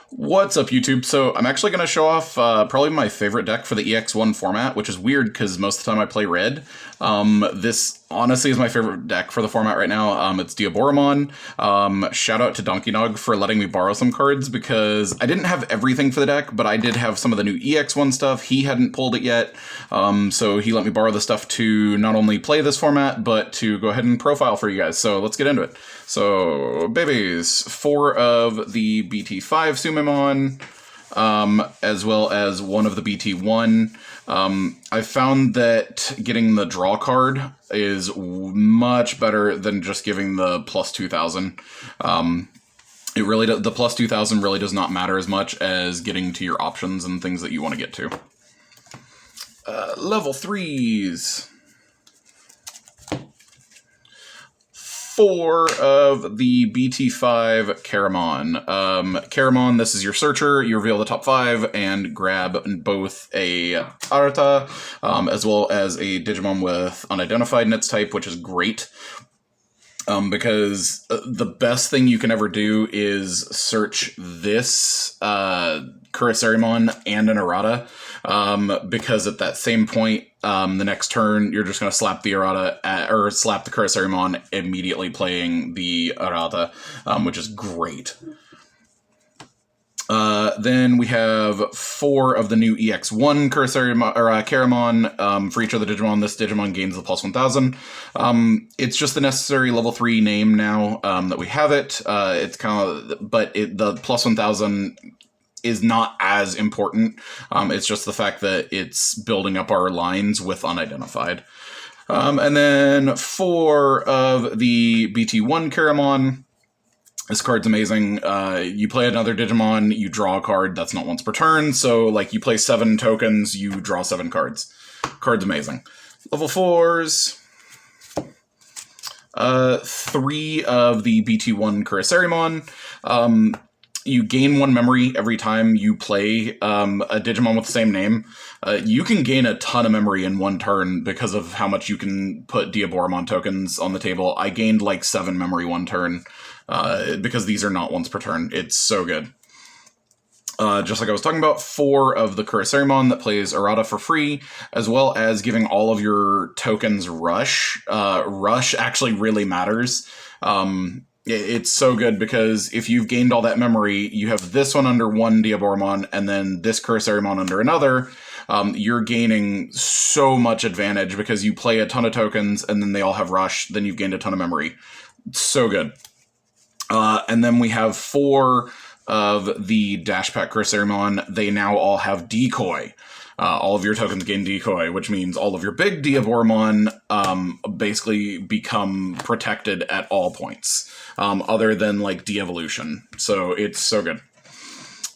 What's up, YouTube? So I'm actually going to show off probably my favorite deck for the EX1 format, which is weird because most of the time I play red. This honestly is my favorite deck for the format right now. It's Diaboromon. Shout out to Donkey Dog for letting me borrow some cards because I didn't have everything for the deck, but I did have some of the new EX1 stuff. He hadn't pulled it yet, so he let me borrow the stuff to not only play this format, but to go ahead and profile for you guys. So let's get into it. So, babies, 4 of the BT5 Sumimon, as well as 1 of the BT1. I found that getting the draw card is much better than just giving the plus 2,000. The plus 2,000 really does not matter as much as getting to your options and things that you want to get to. Level 3s. 4 of the BT5 Caramon. Caramon, this is your searcher. You reveal the top 5 and grab both a Arata, as well as a Digimon with unidentified in its type, which is great. Because the best thing you can ever do is search this Kurisarimon and an errata, because at that same point, the next turn, you're just going to slap the errata, or slap the Kurisarimon, immediately playing the errata, which is great. Then we have 4 of the new EX1 Caramon. For each other Digimon, this Digimon gains the plus 1,000. It's just the necessary level 3 name now that we have it. It's kind of, but the plus 1,000 is not as important. It's just the fact that it's building up our lines with unidentified. And then 4 of the BT1 Caramon. This card's amazing. You play another Digimon, you draw a card. That's not once per turn. So, like, you play 7 tokens, you draw 7 cards. Card's amazing. Level 4s. 3 of the BT1 Kurisarimon. You gain 1 memory every time you play a Digimon with the same name. You can gain a ton of memory in 1 turn because of how much you can put Diaboromon tokens on the table. I gained like 7 memory 1 turn. Because these are not once per turn. It's so good. Just like I was talking about, 4 of the Kurisarimon that plays errata for free, as well as giving all of your tokens rush. Rush actually really matters. It's so good because if you've gained all that memory, you have this one under one Diaboromon, and then this Kurisarimon under another. You're gaining so much advantage because you play a ton of tokens, and then they all have rush, then you've gained a ton of memory. It's so good. And then we have 4 of the Dash Pack Kurisarimon. They now all have Decoy. All of your tokens gain Decoy, which means all of your big Diaboromon basically become protected at all points, other than, like, de-evolution. So it's so good.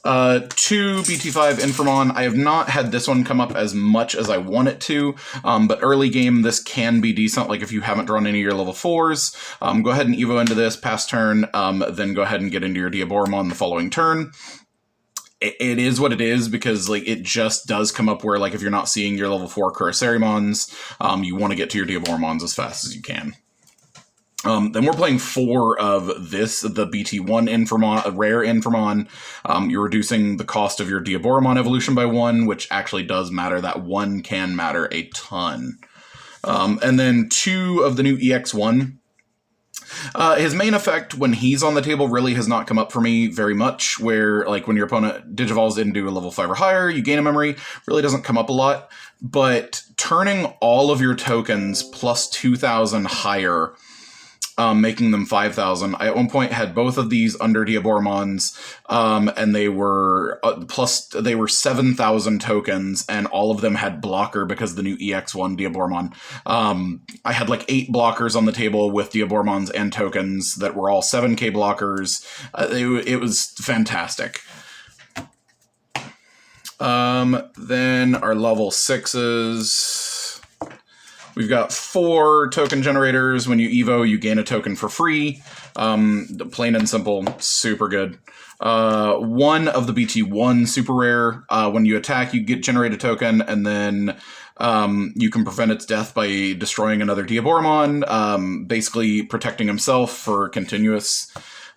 2 BT5 Infamon. I have not had this one come up as much as I want it to, but early game, this can be decent. Like, if you haven't drawn any of your level 4s, go ahead and Evo into this, pass turn, then go ahead and get into your Diaboromon the following turn. It is what it is, because, like, it just does come up where, like, if you're not seeing your level 4 Kurisarimons, you want to get to your Diaboromons as fast as you can. Then we're playing 4 of this, the BT1 Infamon, rare Infamon. You're reducing the cost of your Diaboromon evolution by 1, which actually does matter. That 1 can matter a ton. And then 2 of the new EX1. His main effect when he's on the table really has not come up for me very much, where, like, when your opponent digivolves into a level 5 or higher, you gain a memory. Really doesn't come up a lot. But turning all of your tokens plus 2,000 higher, making them 5,000. I at one point had both of these under Diaboromons, and they were they were 7,000 tokens, and all of them had blocker because of the new EX1 Diaboromon. I had like 8 blockers on the table with Diaboromons and tokens that were all 7k blockers. It was fantastic. Then our level 6s. We've got 4 token generators. When you Evo, you gain a token for free. Plain and simple, super good. 1 of the BT1 super rare. When you attack, you generate a token, and then you can prevent its death by destroying another Diaboromon, basically protecting himself for continuous.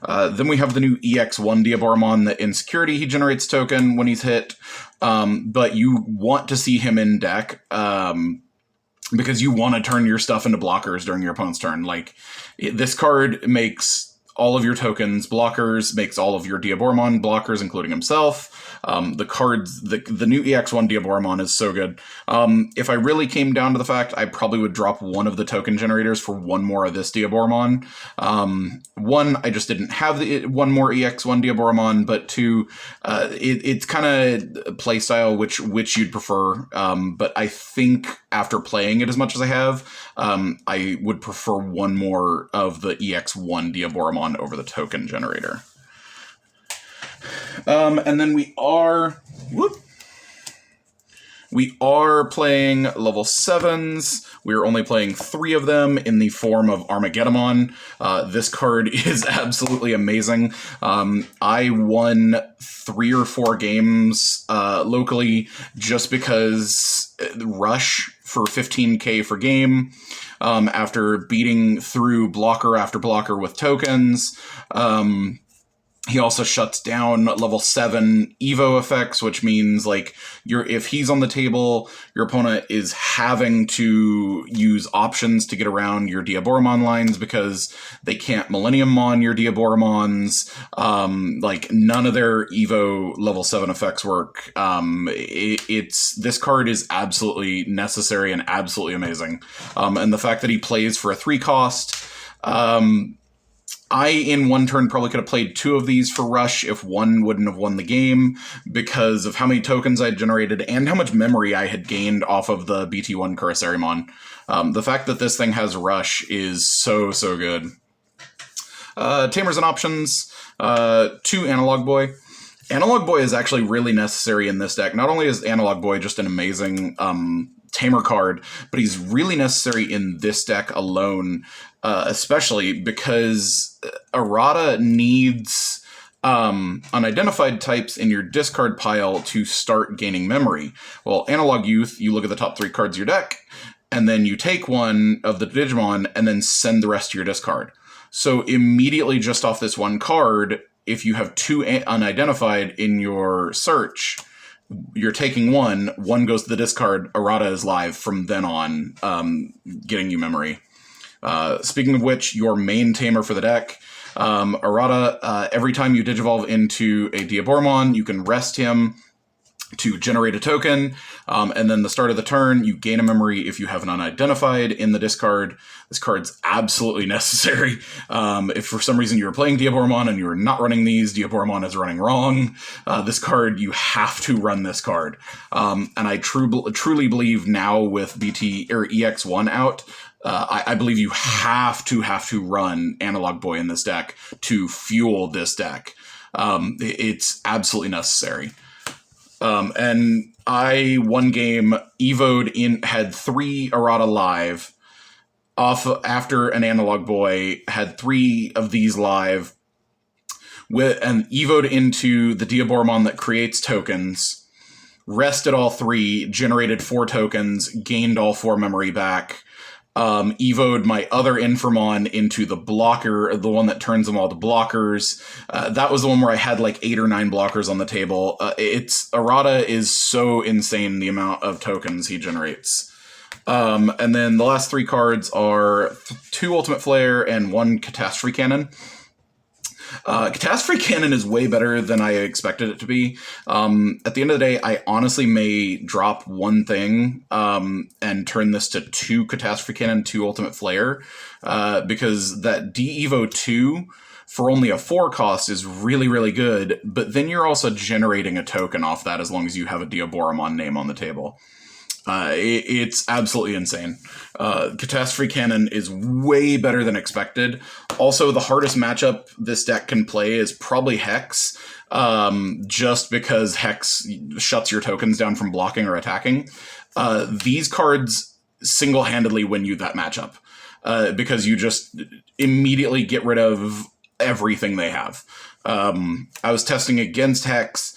Then we have the new EX1 Diaboromon, that insecurity, he generates token when he's hit, but you want to see him in deck, because you want to turn your stuff into blockers during your opponent's turn. Like, this card makes all of your tokens blockers, makes all of your Diaboromon blockers, including himself. The new EX1 Diaboromon is so good. If I really came down to the fact, I probably would drop one of the token generators for one more of this Diaboromon. One, I just didn't have one more EX1 Diaboromon, but two, it's kind of playstyle which you'd prefer. But I think after playing it as much as I have, I would prefer one more of the EX1 Diaboromon over the token generator. And then we are playing level 7s. We're only playing 3 of them in the form of Armageddon. This card is absolutely amazing. I won 3 or 4 games locally just because Rush for 15k for game, after beating through blocker after blocker with tokens. He also shuts down level 7 Evo effects, which means, like, if he's on the table, your opponent is having to use options to get around your Diaboromon lines because they can't Millennium Mon your Diaboromons. Like, none of their Evo level 7 effects work. This card is absolutely necessary and absolutely amazing. And the fact that he plays for a 3 cost, I, in one turn, probably could have played 2 of these for Rush if one wouldn't have won the game because of how many tokens I generated and how much memory I had gained off of the BT1 Kurisarimon. The fact that this thing has Rush is so, so good. Tamers and options. 2 Analog Boy. Analog Boy is actually really necessary in this deck. Not only is Analog Boy just an amazing Tamer card, but he's really necessary in this deck alone, especially because errata needs unidentified types in your discard pile to start gaining memory. Well, Analog Youth, you look at the top 3 cards of your deck, and then you take one of the Digimon and then send the rest to your discard. So immediately just off this one card, if you have 2 unidentified in your search, you're taking one goes to the discard, errata is live from then on, getting you memory. Speaking of which, your main tamer for the deck, errata, every time you digivolve into a Diaboromon, you can rest him to generate a token, and then the start of the turn, you gain a memory if you have an unidentified in the discard. This card's absolutely necessary. If for some reason you were playing Diaboromon and you were not running these, Diaboromon is running wrong. This card, you have to run this card. And I truly believe now with BT or EX1 out, I believe you have to run Analog Boy in this deck to fuel this deck. It's absolutely necessary. And I, one game, Evo'd had 3 errata live after an Analog Boy, had 3 of these live, and Evo'd into the Diaboromon that creates tokens, rested all 3, generated 4 tokens, gained all 4 memory back, Evo'd my other Inframon into the blocker, the one that turns them all to blockers. That was the one where I had like 8 or 9 blockers on the table. Errata is so insane, the amount of tokens he generates. And then the last 3 cards are 2 Ultimate Flare and 1 Catastrophe Cannon. Catastrophe Cannon is way better than I expected it to be. At the end of the day, I honestly may drop one thing and turn this to 2 Catastrophe Cannon, 2 Ultimate Flare, because that D-Evo 2 for only a 4 cost is really, really good, but then you're also generating a token off that as long as you have a Diaboromon name on the table. It's absolutely insane. Catastrophe Cannon is way better than expected. Also, the hardest matchup this deck can play is probably Hex, just because Hex shuts your tokens down from blocking or attacking. These cards single-handedly win you that matchup, because you just immediately get rid of everything they have. I was testing against Hex,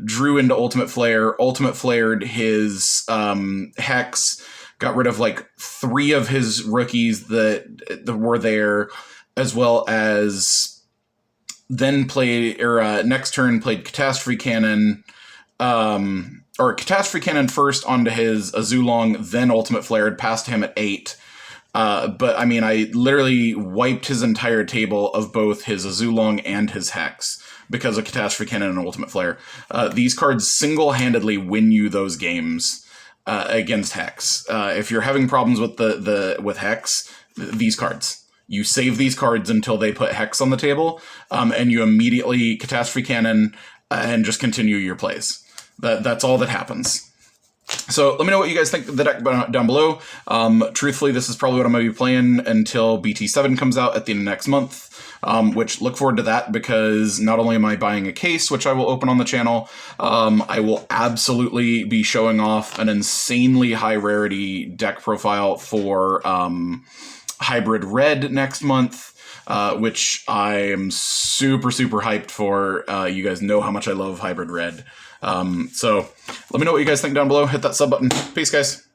drew into Ultimate Flare, Ultimate Flared his Hex, got rid of like 3 of his rookies that were there, as well as then next turn played Catastrophe Cannon, or Catastrophe Cannon first onto his Azulong, then Ultimate Flared, past him at 8. But I mean, I literally wiped his entire table of both his Azulong and his Hex because of Catastrophe Cannon and Ultimate Flare. These cards single-handedly win you those games against Hex. If you're having problems with with Hex, these cards. You save these cards until they put Hex on the table, and you immediately Catastrophe Cannon and just continue your plays. That's all that happens. So let me know what you guys think of the deck down below. Truthfully, this is probably what I'm going to be playing until BT7 comes out at the end of next month, which look forward to that, because not only am I buying a case, which I will open on the channel, I will absolutely be showing off an insanely high rarity deck profile for Hybrid Red next month, which I am super, super hyped for. You guys know how much I love Hybrid Red. So let me know what you guys think down below. Hit that sub button. Peace, guys.